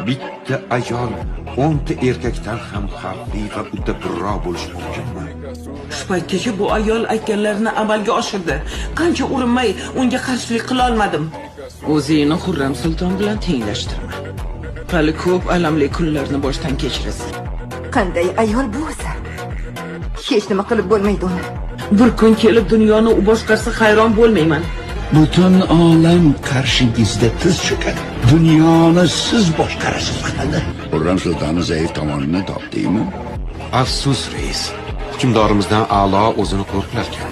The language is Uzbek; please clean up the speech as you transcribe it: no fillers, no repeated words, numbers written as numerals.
bitta ayol 10 ta erkakdan ham xavfli va uddaburro bo'lishi mumkinmi? Shu paytgacha bu ayol aytganlarini amalga oshirdi. Qancha urinmay unga qarshilik qila olmadim. O'zingni Xurram Sulton bilan tenglashtirma. Hali ko'p alamli kunlarni boshdan kechirasan. Qanday ayol bu o'zi? Hech nima qilib bo'lmaydi uni. Bir kun kelib dunyoni u boshqarsa hayron bo'lmayman. Butun olam qarshingizda tiz cho'kadi. Dunyoni siz boshqarasiz qiladi. Xurram Sultonning zaif tomonini topdingmi? Afsus, rais. Hukmdorimizdan a'lo o'zini qo'riqlarkan.